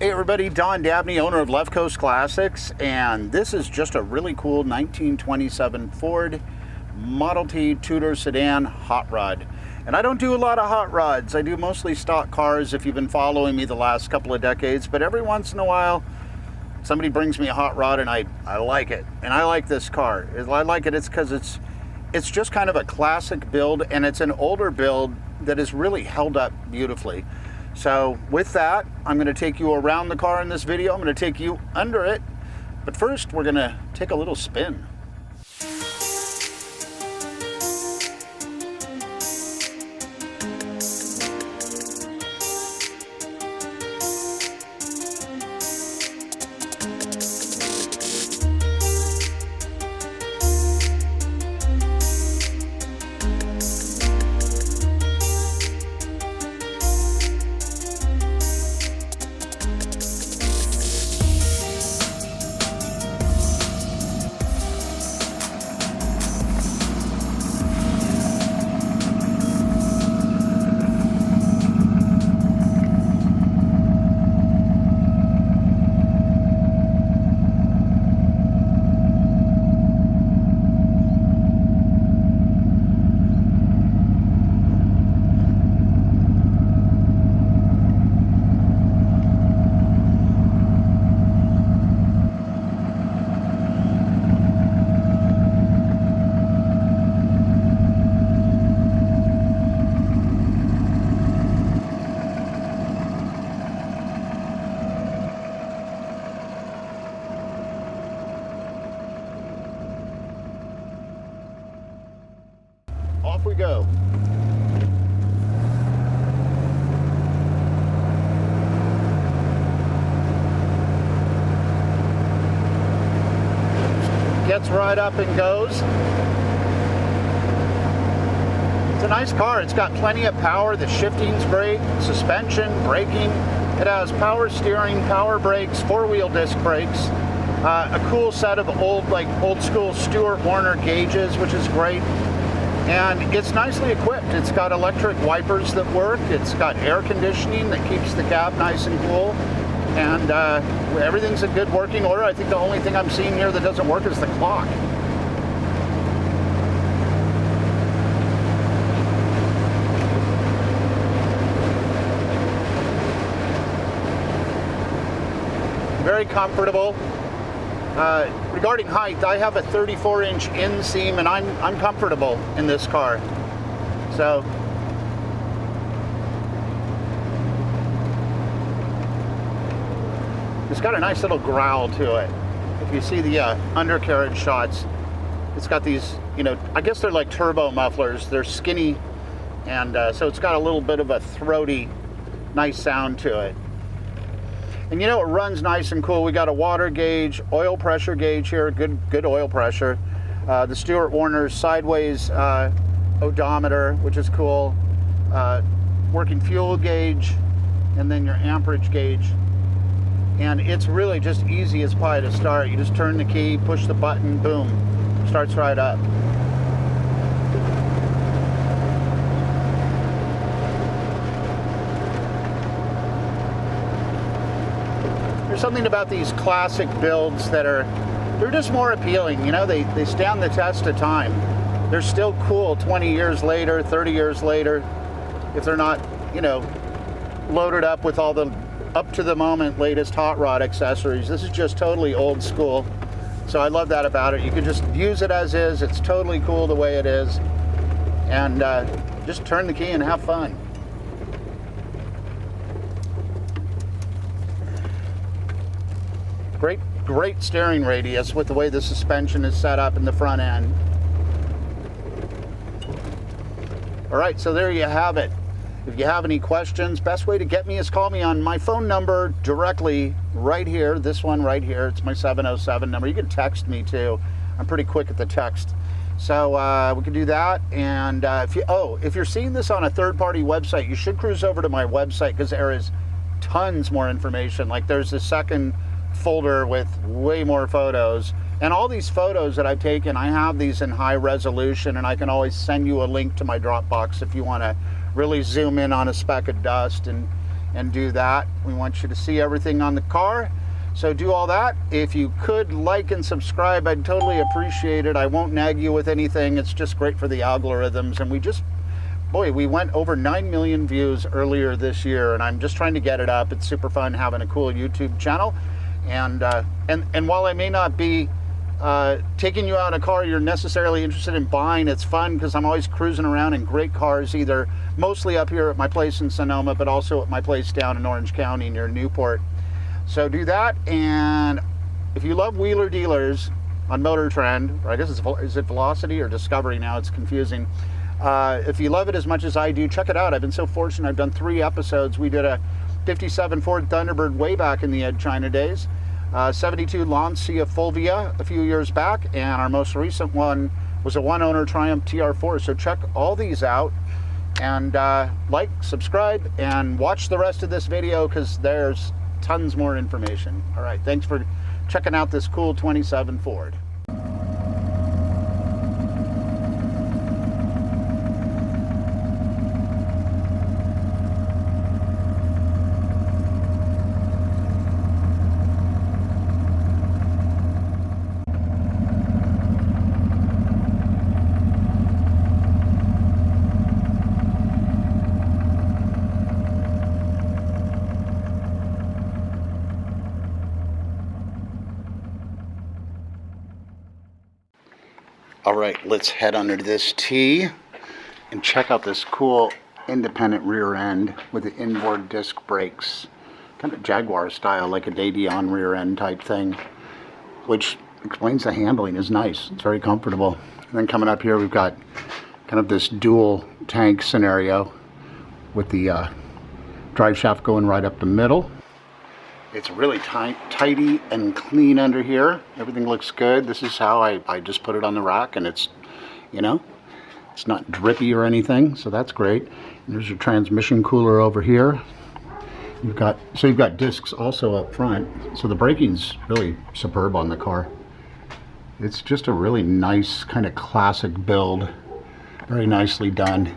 Hey everybody, Don Dabney, owner of Left Coast Classics, and this is just a really cool 1927 Ford Model T Tudor sedan hot rod. And I don't do a lot of hot rods. I do mostly stock cars if you've been following me the last couple of decades, but every once in a while somebody brings me a hot rod and I like it. And I like this car. I like it because it's just kind of a classic build, and it's an older build that is really held up beautifully. So with that, I'm going to take you around the car in this video. I'm going to take you under it. But first, we're going to take a little spin. Off we go. Gets right up and goes. It's a nice car. It's got plenty of power. The shifting's great. Suspension, braking. It has power steering, power brakes, four-wheel disc brakes. A cool set of old school Stewart-Warner gauges, which is great. And it's nicely equipped. It's got electric wipers that work. It's got air conditioning that keeps the cab nice and cool. And everything's in good working order. I think the only thing I'm seeing here that doesn't work is the clock. Very comfortable. Regarding height, I have a 34-inch inseam, and I'm comfortable in this car. So it's got a nice little growl to it. If you see the undercarriage shots, it's got these, I guess they're like turbo mufflers. They're skinny, and so it's got a little bit of a throaty, nice sound to it. And it runs nice and cool. We got a water gauge, oil pressure gauge here, good oil pressure. The Stewart-Warner sideways odometer, which is cool. Working fuel gauge, and then your amperage gauge. And it's really just easy as pie to start. You just turn the key, push the button, boom, starts right up. Something about these classic builds that they're just more appealing. They stand the test of time. They're still cool 20 years later, 30 years later, if they're not, loaded up with all the up to the moment latest hot rod accessories. This is just totally old school. So I love that about it. You can just use it as is. It's totally cool the way it is. And just turn the key and have fun. Great steering radius with the way the suspension is set up in the front end. All right, so there you have it. If you have any questions, best way to get me is call me on my phone number directly right here, this one right here. It's my 707 number. You can text me too. I'm pretty quick at the text. So we can do that. And if you're seeing this on a third-party website, you should cruise over to my website, because there is tons more information. Like, there's a second folder with way more photos, and all these photos that I've taken, I have these in high resolution, and I can always send you a link to my Dropbox if you want to really zoom in on a speck of dust and and do that. We want you to see everything on the car. So do all that. If you could like and subscribe, I'd totally appreciate it. I won't nag you with anything. It's just great for the algorithms. And we went over 9 million views earlier this year, and I'm just trying to get it up. It's super fun having a cool YouTube channel. And while I may not be taking you out in a car you're necessarily interested in buying, it's fun because I'm always cruising around in great cars, either mostly up here at my place in Sonoma, but also at my place down in Orange County near Newport. So do that, and if you love wheeler dealers on Motor Trend, or I guess is it Velocity or Discovery now? It's confusing. If you love it as much as I do, check it out. I've been so fortunate. I've done 3 episodes. We did a 57 Ford Thunderbird way back in the Ed China days, 72 Lancia Fulvia a few years back, and our most recent one was a one-owner Triumph TR4. So check all these out, and like, subscribe, and watch the rest of this video because there's tons more information. All right, thanks for checking out this cool 27 Ford. All right, let's head under this T and check out this cool independent rear end with the inboard disc brakes. Kind of Jaguar style, like a Dion rear end type thing, which explains the handling is nice. It's very comfortable. And then coming up here, we've got kind of this dual tank scenario with the drive shaft going right up the middle. It's really tidy and clean under here. Everything looks good. This is how I just put it on the rack, and it's, you know, it's not drippy or anything, so that's great. And there's your transmission cooler over here. You've got discs also up front, so the braking's really superb on the car. It's just a really nice kind of classic build. Very nicely done.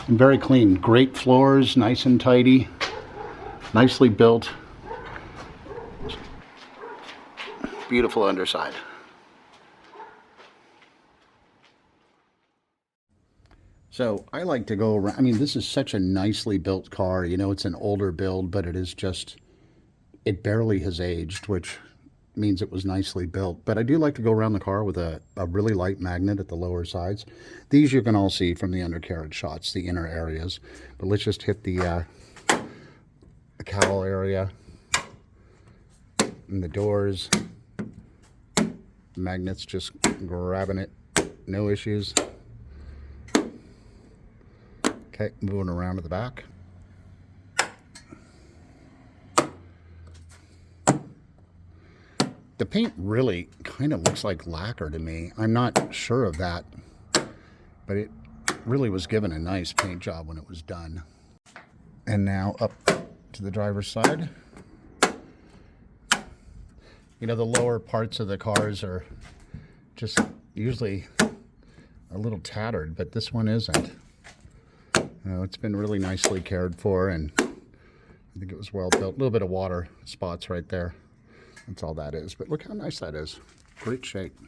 And very clean. Great floors, nice and tidy. Nicely built. Beautiful underside. So I like to go around. I mean, this is such a nicely built car. You know, it's an older build, but it barely has aged, which means it was nicely built. But I do like to go around the car with a really light magnet at the lower sides. These you can all see from the undercarriage shots, the inner areas. But let's just hit the cowl area and the doors. Magnets just grabbing it, no issues. Okay, moving around to the back. The paint really kind of looks like lacquer to me. I'm not sure of that, but it really was given a nice paint job when it was done. And now up to the driver's side. You know, the lower parts of the cars are just usually a little tattered, but this one isn't. You know, it's been really nicely cared for, and I think it was well built. A little bit of water spots right there. That's all that is, but look how nice that is. Great shape.